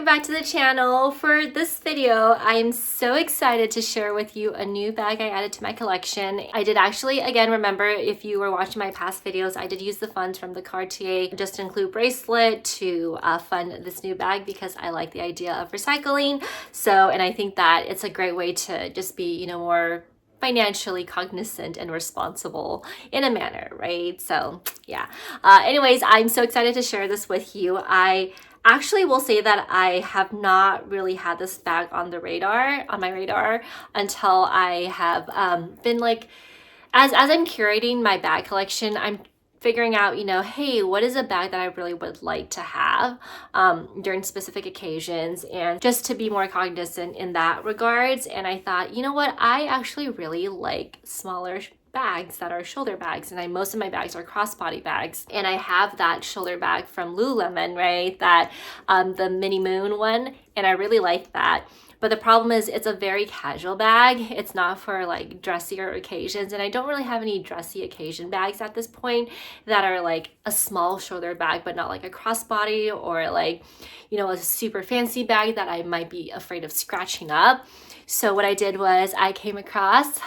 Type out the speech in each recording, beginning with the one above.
back to the channel. For this video, I'm so excited to share with you a new bag I added to my collection. I did actually, again, remember if you were watching my past videos, I did use the funds from the Cartier just to include bracelet to fund this new bag because I like the idea of recycling. So, and I think that it's a great way to just be, you know, more financially cognizant and responsible in a manner, right? So yeah. Anyways, I'm so excited to share this with you. I actually will say that I have not really had this bag on my radar until I have been like, as I'm curating my bag collection, I'm figuring out, you know, hey, what is a bag that I really would like to have during specific occasions, and just to be more cognizant in that regards. And I thought, you know what, I actually really like smaller bags that are shoulder bags, and most of my bags are crossbody bags, and I have that shoulder bag from Lululemon, right, that the mini moon one, and I really like that. But the problem is it's a very casual bag. It's not for like dressier occasions. And I don't really have any dressy occasion bags at this point that are like a small shoulder bag, but not like a crossbody or like, you know, a super fancy bag that I might be afraid of scratching up. So what I did was I came across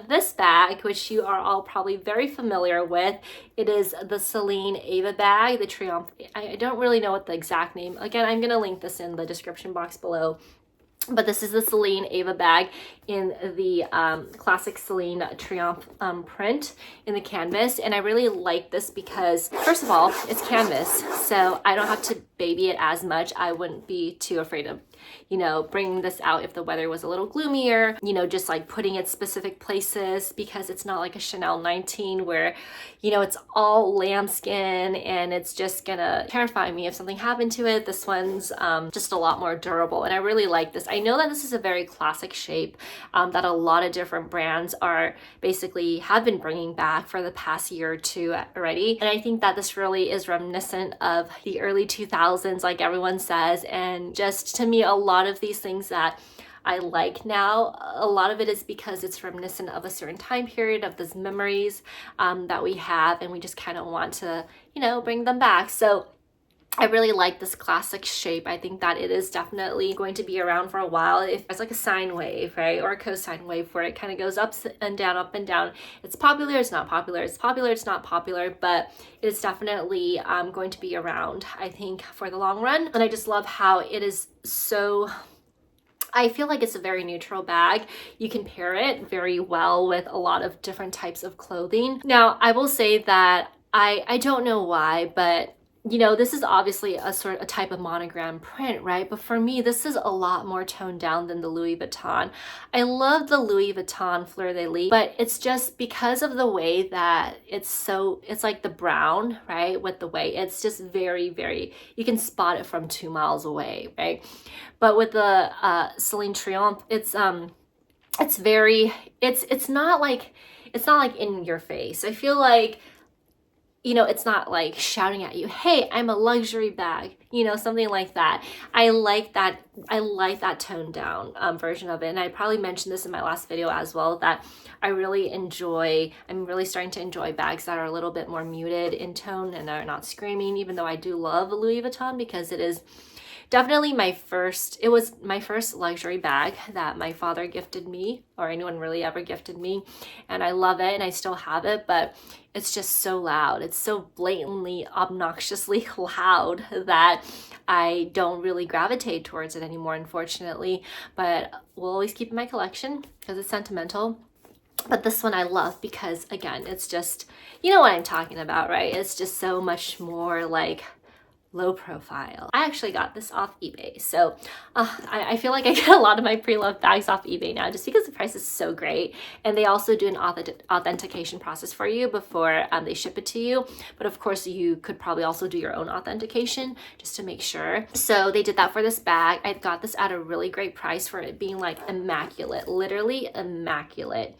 this bag, which you are all probably very familiar with. It is the Celine Ava bag, the Triomphe. I don't really know what the exact name. Again, I'm going to link this in the description box below. But this is the Celine Ava bag in the classic Celine Triomphe print in the canvas. And I really like this because, first of all, it's canvas, so I don't have to baby it as much. I wouldn't be too afraid of, you know, bringing this out if the weather was a little gloomier, you know, just like putting it specific places, because it's not like a Chanel 19 where, you know, it's all lambskin and it's just gonna terrify me if something happened to it. This one's just a lot more durable, and I really like this. I know that this is a very classic shape that a lot of different brands are basically have been bringing back for the past year or two already, and I think that this really is reminiscent of the early 2000s, like everyone says. And just to me, a lot of these things that I like now, a lot of it is because it's reminiscent of a certain time period, of those memories that we have, and we just kind of want to, you know, bring them back. So I really like this classic shape. I think that it is definitely going to be around for a while. If it's like a sine wave, right, or a cosine wave where it kind of goes up and down, up and down. It's popular, it's not popular, it's popular, it's not popular, but it's definitely going to be around, I think, for the long run. And I just love how it is so, I feel like it's a very neutral bag. You can pair it very well with a lot of different types of clothing. Now, I will say that I don't know why, but you know, this is obviously a type of monogram print, right? But for me, this is a lot more toned down than the Louis Vuitton. I love the Louis Vuitton Fleur de Lis, but it's just because of the way that it's like the brown, right? With the way it's just very, very, you can spot it from 2 miles away, right? But with the Celine Triomphe, it's not like in your face. I feel like, you know, it's not like shouting at you, hey, I'm a luxury bag, you know, something like that. I like that toned down version of it. And I probably mentioned this in my last video as well, that I'm really starting to enjoy bags that are a little bit more muted in tone and are not screaming, even though I do love Louis Vuitton because it is definitely it was my first luxury bag that my father gifted me, or anyone really ever gifted me, and I love it and I still have it, but it's just so loud. It's so blatantly, obnoxiously loud that I don't really gravitate towards it anymore, unfortunately, but we'll always keep it in my collection because it's sentimental. But this one I love because, again, it's just, you know what I'm talking about, right? It's just so much more like low profile. I actually got this off eBay, so I feel like I get a lot of my pre-loved bags off eBay now just because the price is so great, and they also do an authentication process for you before they ship it to you. But of course, you could probably also do your own authentication just to make sure. So they did that for this bag. I got this at a really great price for it being like immaculate, literally immaculate.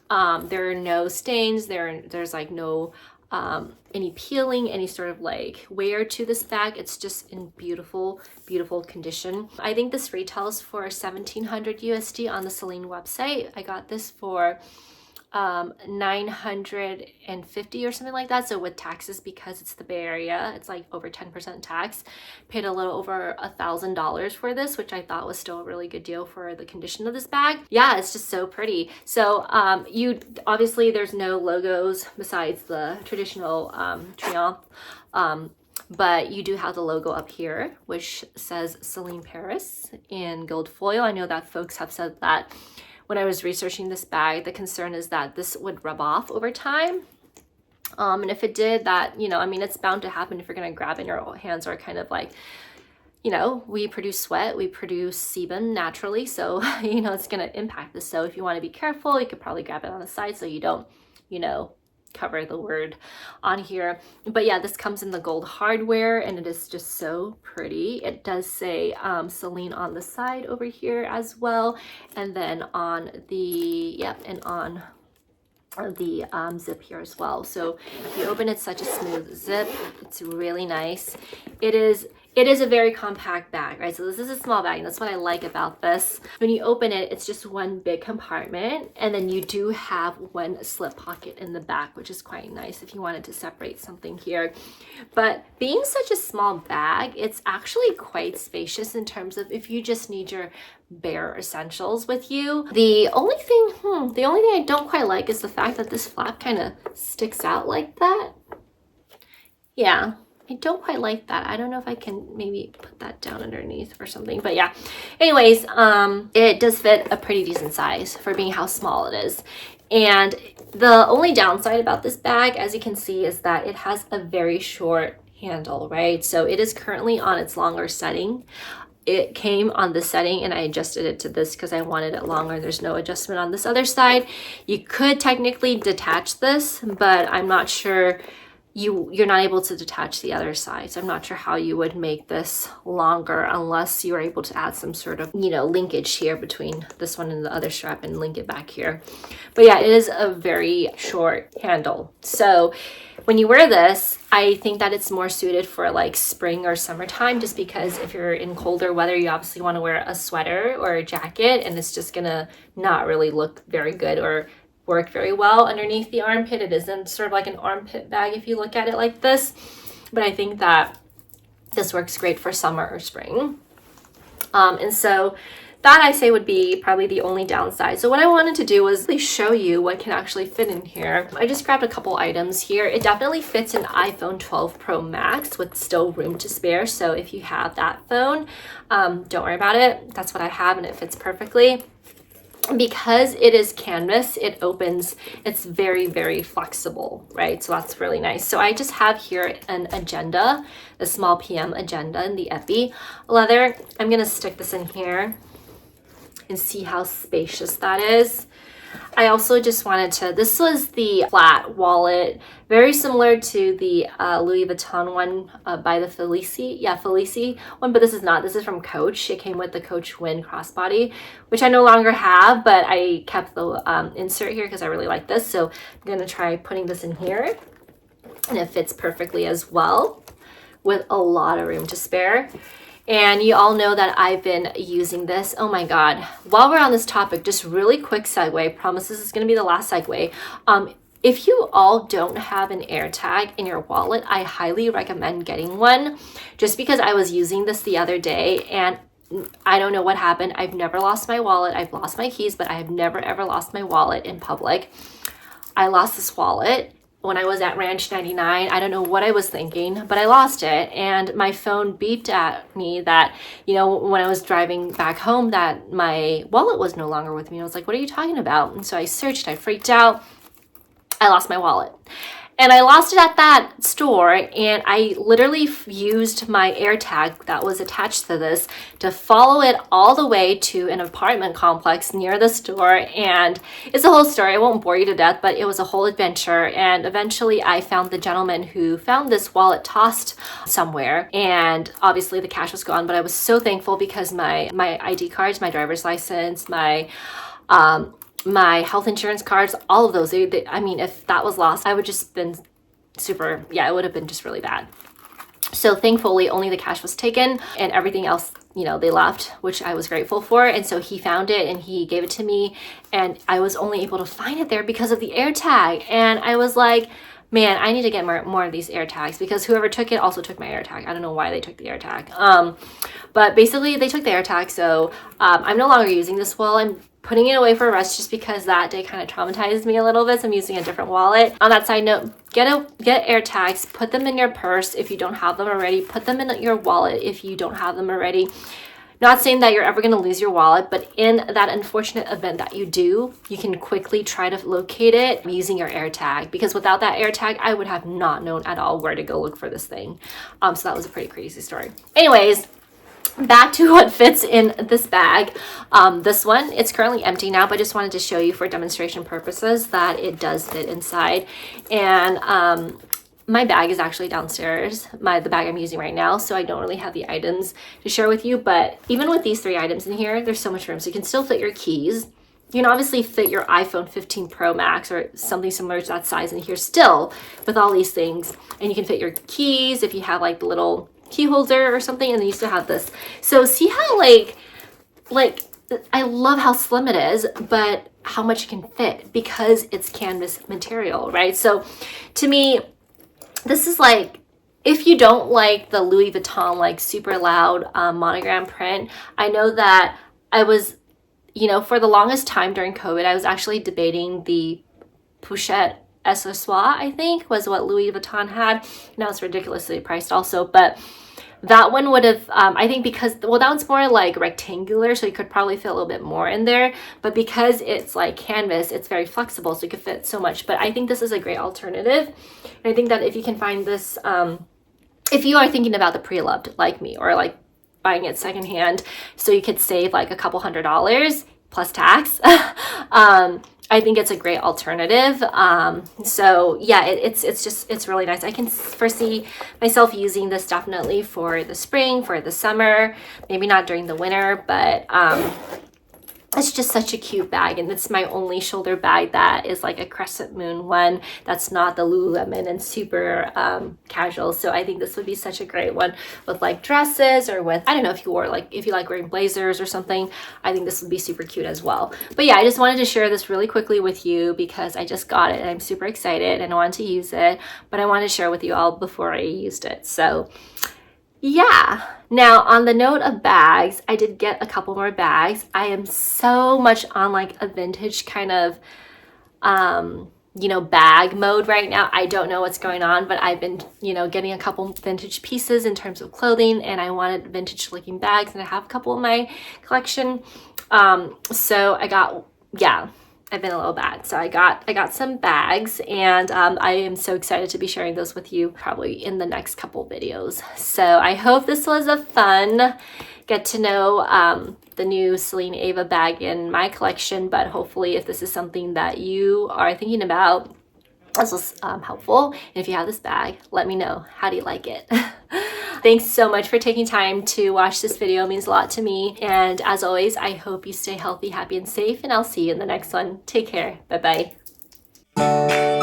There are no stains. There's like no any peeling, any sort of like wear to this bag. It's just in beautiful, beautiful condition. I think this retails for 1,700 USD on the Celine website. I got this for $950 or something like that. So with taxes, because it's the Bay Area, it's like over 10% tax. Paid a little over $1,000 for this, which I thought was still a really good deal for the condition of this bag. Yeah, it's just so pretty. So you obviously, there's no logos besides the traditional Triomphe. But you do have the logo up here, which says Celine Paris in gold foil. I know that folks have said that when I was researching this bag, the concern is that this would rub off over time. And if it did, that, you know, I mean, it's bound to happen if you're going to grab it and your hands are kind of like, you know, we produce sweat, we produce sebum naturally. So, you know, it's going to impact this. So if you want to be careful, you could probably grab it on the side so you don't, you know, cover the word on here. But yeah, this comes in the gold hardware and it is just so pretty. It does say Celine on the side over here as well, and then on the and on the zip here as well. So if you open it, such a smooth zip. It's really nice. It is a very compact bag, right? So this is a small bag, and that's what I like about this. When you open it, it's just one big compartment, and then you do have one slip pocket in the back, which is quite nice if you wanted to separate something here. But being such a small bag, it's actually quite spacious in terms of if you just need your bare essentials with you. The only thing I don't quite like is the fact that this flap kind of sticks out like that. Yeah, I don't quite like that. I don't know if I can maybe put that down underneath or something, but yeah. Anyways, it does fit a pretty decent size for being how small it is. And the only downside about this bag, as you can see, is that it has a very short handle, right? So it is currently on its longer setting. It came on this setting and I adjusted it to this because I wanted it longer. There's no adjustment on this other side. You could technically detach this, but I'm not sure you're not able to detach the other side. So I'm not sure how you would make this longer unless you are able to add some sort of, you know, linkage here between this one and the other strap and link it back here. But yeah, it is a very short handle. So when you wear this, I think that it's more suited for like spring or summertime, just because if you're in colder weather, you obviously want to wear a sweater or a jacket, and it's just gonna not really look very good or work very well underneath the armpit. It isn't sort of like an armpit bag if you look at it like this, but I think that this works great for summer or spring. And so that, I say, would be probably the only downside. So what I wanted to do was really show you what can actually fit in here. I just grabbed a couple items here. It definitely fits an iPhone 12 Pro Max with still room to spare. So if you have that phone, don't worry about it. That's what I have and it fits perfectly. Because it is canvas, it opens, it's very, very flexible, right? So that's really nice. So I just have here an agenda, the small PM agenda in the Epi leather. I'm gonna stick this in here and see how spacious that is. I also just wanted to, this was the flat wallet, very similar to the Louis Vuitton one by the Felici one, but this is not. This is from Coach. It came with the Coach Wind crossbody, which I no longer have, but I kept the insert here because I really like this. So I'm going to try putting this in here, and it fits perfectly as well with a lot of room to spare. And you all know that I've been using this. Oh my God. While we're on this topic, just really quick segue. Promise this is going to be the last segue. If you all don't have an AirTag in your wallet, I highly recommend getting one, just because I was using this the other day and I don't know what happened. I've never lost my wallet. I've lost my keys, but I have never ever lost my wallet in public. I lost this wallet when I was at Ranch 99. I don't know what I was thinking, but I lost it. And my phone beeped at me that, you know, when I was driving back home, that my wallet was no longer with me. I was like, what are you talking about? And so I searched, I freaked out. I lost my wallet. And I lost it at that store, and I literally used my AirTag that was attached to this to follow it all the way to an apartment complex near the store. And it's a whole story. I won't bore you to death, but it was a whole adventure. And eventually I found the gentleman who found this wallet tossed somewhere. And obviously the cash was gone, but I was so thankful because my ID cards, my driver's license, my health insurance cards, all of those, I mean, if that was lost, I would just been it would have been just really bad. So thankfully only the cash was taken and everything else, you know, they left, which I was grateful for. And so he found it and he gave it to me, and I was only able to find it there because of the AirTag. And I was like, man, I need to get more of these AirTags, because whoever took it also took my AirTag. I don't know why they took the AirTag. But basically they took the AirTag. So I'm no longer using this wallet. I'm putting it away for a rest just because that day kind of traumatized me a little bit. So I'm using a different wallet. On that side note, get AirTags, put them in your purse if you don't have them already. Put them in your wallet if you don't have them already. Not saying that you're ever going to lose your wallet, but in that unfortunate event that you do, you can quickly try to locate it using your AirTag, because without that AirTag, I would have not known at all where to go look for this thing. So that was a pretty crazy story. Anyways, back to what fits in this bag. This one, it's currently empty now, but I just wanted to show you for demonstration purposes that it does fit inside. And my bag is actually downstairs, the bag I'm using right now, so I don't really have the items to share with you. But even with these 3 items in here, there's so much room. So you can still fit your keys. You can obviously fit your iPhone 15 Pro Max or something similar to that size in here still with all these things. And you can fit your keys if you have like the little key holder or something, and then you still have this. So see how like I love how slim it is, but how much it can fit because it's canvas material, right? So to me, this is like, if you don't like the Louis Vuitton like super loud monogram print, I know that I was, you know, for the longest time during COVID, I was actually debating the Pochette Accessoire, I think was what Louis Vuitton had. Now it's ridiculously priced also, but that one would have, I think because, well, that one's more like rectangular, so you could probably fit a little bit more in there. But because it's like canvas, it's very flexible, so you could fit so much. But I think this is a great alternative. And I think that if you can find this, if you are thinking about the pre-loved like me, or like buying it secondhand, so you could save like a couple $100 plus tax, I think it's a great alternative. So yeah, it's really nice. I can foresee myself using this definitely for the spring, for the summer, maybe not during the winter, but it's just such a cute bag, and it's my only shoulder bag that is like a crescent moon one that's not the Lululemon and super casual. So I think this would be such a great one with like dresses, or with, I don't know, if you wore like, if you like wearing blazers or something, I think this would be super cute as well. But yeah, I just wanted to share this really quickly with you because I just got it and I'm super excited and I want to use it, but I wanted to share with you all before I used it. So yeah. Now, on the note of bags, I did get a couple more bags. I am so much on like a vintage kind of, you know, bag mode right now. I don't know what's going on, but I've been, you know, getting a couple vintage pieces in terms of clothing, and I wanted vintage looking bags, and I have a couple in my collection. So I got, yeah, I've been a little bad. So I got some bags, and I am so excited to be sharing those with you probably in the next couple videos. So I hope this was a fun get to know the new Celine Ava bag in my collection, but hopefully if this is something that you are thinking about, this was helpful. And if you have this bag, let me know. How do you like it? Thanks so much for taking time to watch this video. It means a lot to me. And as always, I hope you stay healthy, happy, and safe, and I'll see you in the next one. Take care. Bye-bye.